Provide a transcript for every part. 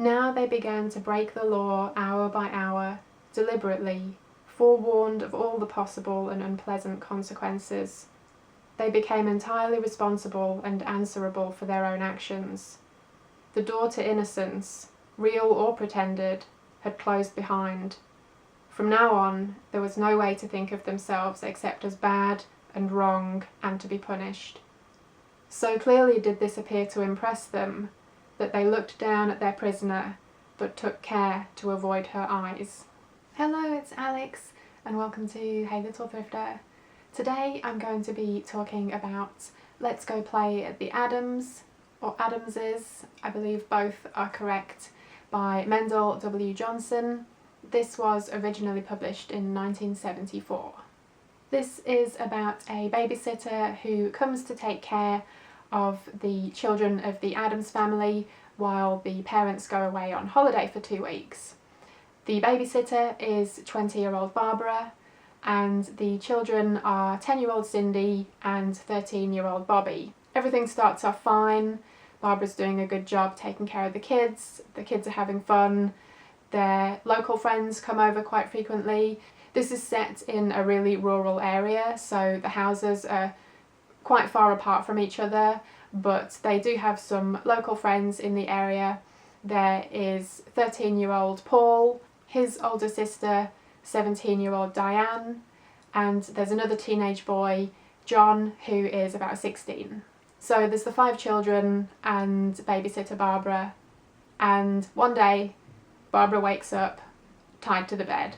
Now they began to break the law hour by hour, deliberately, forewarned of all the possible and unpleasant consequences. They became entirely responsible and answerable for their own actions. The door to innocence, real or pretended, had closed behind. From now on, there was no way to think of themselves except as bad and wrong and to be punished. So clearly did this appear to impress them, that they looked down at their prisoner, but took care to avoid her eyes. Hello, it's Alex, and welcome to Hey Little Thrifter. Today I'm going to be talking about Let's Go Play at the Adams, or Adamses, I believe both are correct, by Mendal W. This was originally published in 1974. This is about a babysitter who comes to take care of the children of the Addams family while the parents go away on holiday for 2 weeks. The babysitter is 20-year-old Barbara, and the children are 10-year-old Cindy and 13-year-old Bobby. Everything starts off fine. Barbara's doing a good job taking care of the kids are having fun, their local friends come over quite frequently. This is set in a really rural area, so the houses are quite far apart from each other, but they do have some local friends in the area. There is 13-year-old Paul, his older sister, 17-year-old Diane, and there's another teenage boy, John, who is about 16. So there's the 5 children and babysitter Barbara, and one day Barbara wakes up tied to the bed.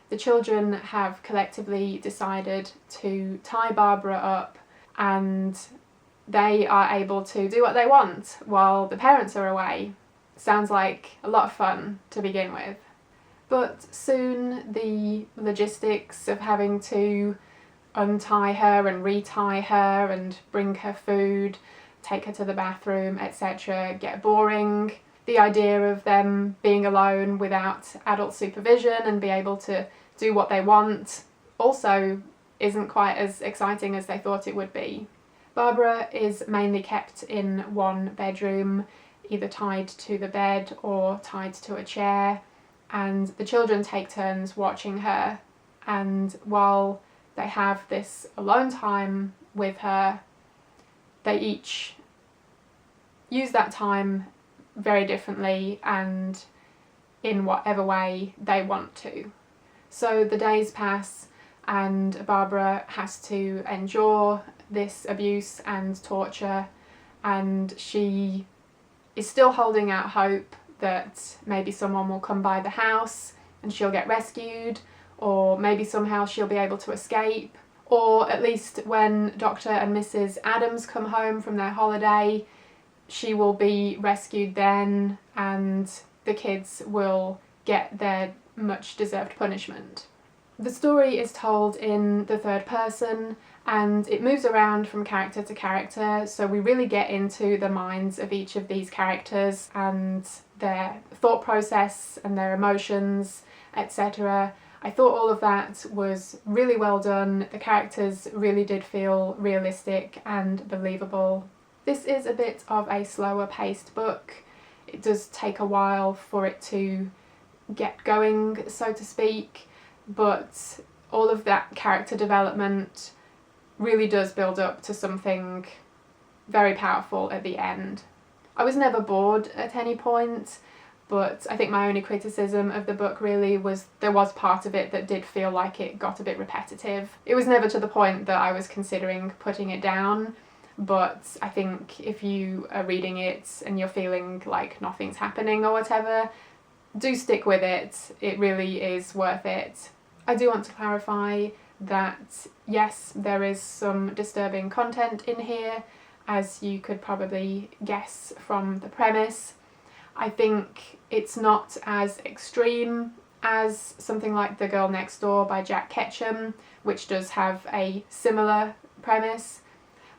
The children have collectively decided to tie Barbara up, and they are able to do what they want while the parents are away. Sounds like a lot of fun to begin with. But soon the logistics of having to untie her and retie her and bring her food, take her to the bathroom, etc. get boring. The idea of them being alone without adult supervision and be able to do what they want also isn't quite as exciting as they thought it would be. Barbara is mainly kept in one bedroom, either tied to the bed or tied to a chair, and the children take turns watching her, and while they have this alone time with her, they each use that time very differently and in whatever way they want to. So the days pass and Barbara has to endure this abuse and torture, and she is still holding out hope that maybe someone will come by the house and she'll get rescued, or maybe somehow she'll be able to escape, or at least when Dr. and Mrs. Addams come home from their holiday, she will be rescued then and the kids will get their much deserved punishment. The story is told in the third person and it moves around from character to character, so we really get into the minds of each of these characters and their thought process and their emotions, etc. I thought all of that was really well done. The characters really did feel realistic and believable. This is a bit of a slower paced book. It does take a while for it to get going, so to speak, but all of that character development really does build up to something very powerful at the end. I was never bored at any point, but I think my only criticism of the book really was there was part of it that did feel like it got a bit repetitive. It was never to the point that I was considering putting it down, but I think if you are reading it and you're feeling like nothing's happening or whatever, do stick with it. It really is worth it. I do want to clarify that yes, there is some disturbing content in here, as you could probably guess from the premise. I think it's not as extreme as something like The Girl Next Door by Jack Ketchum, which does have a similar premise,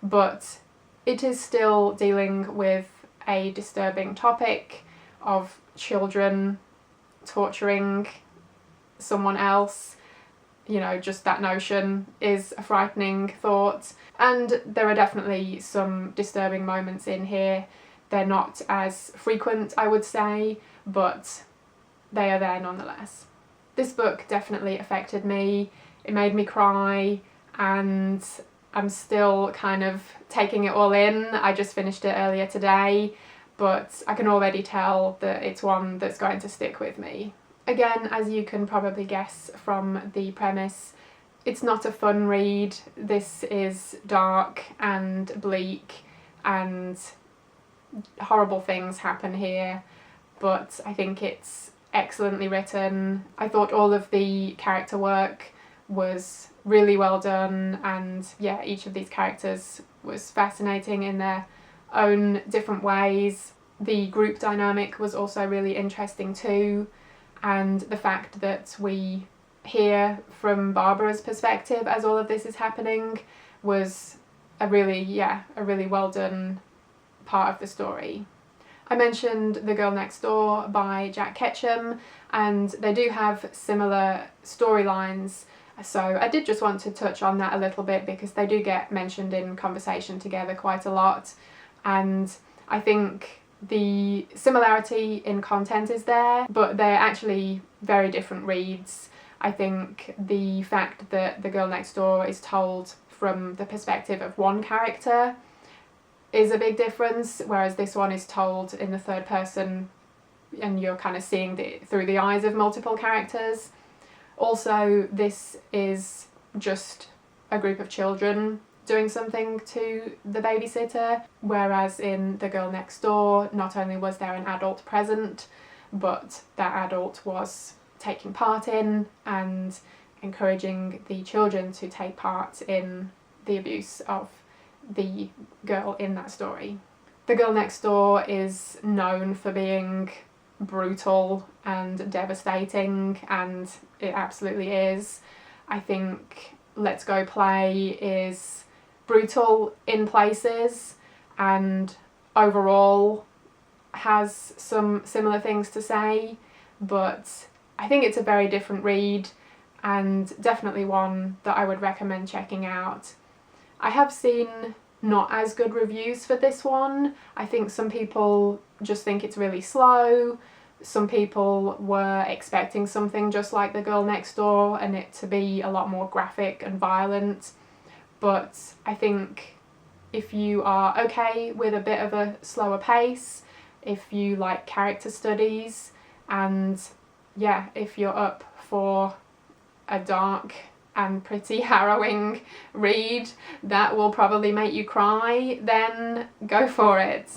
but it is still dealing with a disturbing topic of children torturing someone else. You know, just that notion is a frightening thought, and there are definitely some disturbing moments in here. They're not as frequent, I would say, but they are there nonetheless. This book definitely affected me. It made me cry, and I'm still kind of taking it all in. I just finished it earlier today, but I can already tell that it's one that's going to stick with me. Again, as you can probably guess from the premise, it's not a fun read. This is dark and bleak, and horrible things happen here, but I think it's excellently written. I thought all of the character work was really well done, and yeah, each of these characters was fascinating in their own different ways. The group dynamic was also really interesting too, and the fact that we hear from Barbara's perspective as all of this is happening was a really well done part of the story. I mentioned The Girl Next Door by Jack Ketchum, and they do have similar storylines, so I did just want to touch on that a little bit because they do get mentioned in conversation together quite a lot, and I think the similarity in content is there, but they're actually very different reads. I think the fact that The Girl Next Door is told from the perspective of one character is a big difference, whereas this one is told in the third person and you're kind of seeing it through the eyes of multiple characters. Also, this is just a group of children doing something to the babysitter, whereas in The Girl Next Door, not only was there an adult present, but that adult was taking part in and encouraging the children to take part in the abuse of the girl in that story. The Girl Next Door is known for being brutal and devastating, and it absolutely is. I think Let's Go Play is brutal in places and overall has some similar things to say, but I think it's a very different read and definitely one that I would recommend checking out. I have seen not as good reviews for this one. I think some people just think it's really slow. Some people were expecting something just like The Girl Next Door and it to be a lot more graphic and violent. But I think if you are okay with a bit of a slower pace, if you like character studies, and yeah, if you're up for a dark and pretty harrowing read that will probably make you cry, then go for it.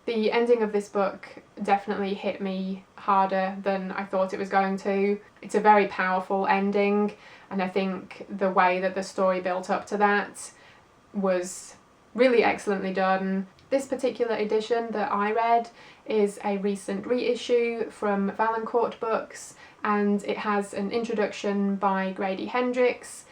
The ending of this book definitely hit me harder than I thought it was going to. It's a very powerful ending, and I think the way that the story built up to that was really excellently done. This particular edition that I read is a recent reissue from Valancourt Books, and it has an introduction by Grady Hendrix,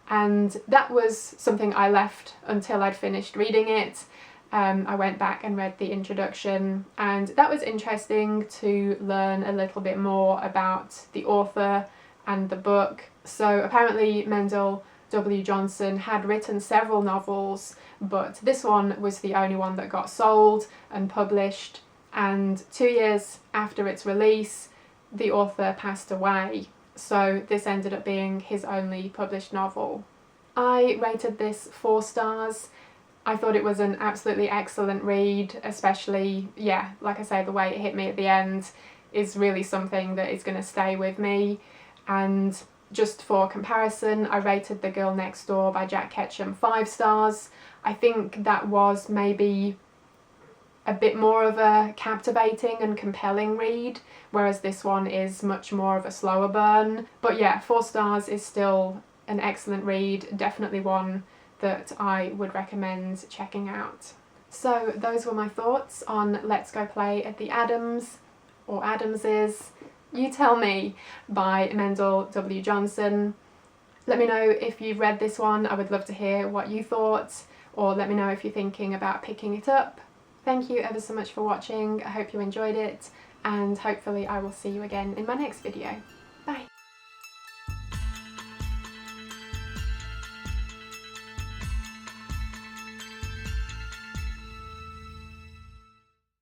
and that was something I left until I'd finished reading it. I went back and read the introduction, and that was interesting to learn a little bit more about the author and the book. So apparently Mendal W. Johnson had written several novels, but this one was the only one that got sold and published, and 2 years after its release the author passed away, so this ended up being his only published novel. I rated this 4 stars. I thought it was an absolutely excellent read, especially, yeah, like I say, the way it hit me at the end is really something that is going to stay with me. And just for comparison, I rated The Girl Next Door by Jack Ketchum 5 stars. I think that was maybe a bit more of a captivating and compelling read, whereas this one is much more of a slower burn. But yeah, 4 stars is still an excellent read, definitely one that I would recommend checking out. So those were my thoughts on Let's Go Play at the Adams, or Adamses, You Tell Me, by Mendal W. Johnson. Let me know if you've read this one. I would love to hear what you thought, or let me know if you're thinking about picking it up. Thank you ever so much for watching. I hope you enjoyed it, and hopefully I will see you again in my next video.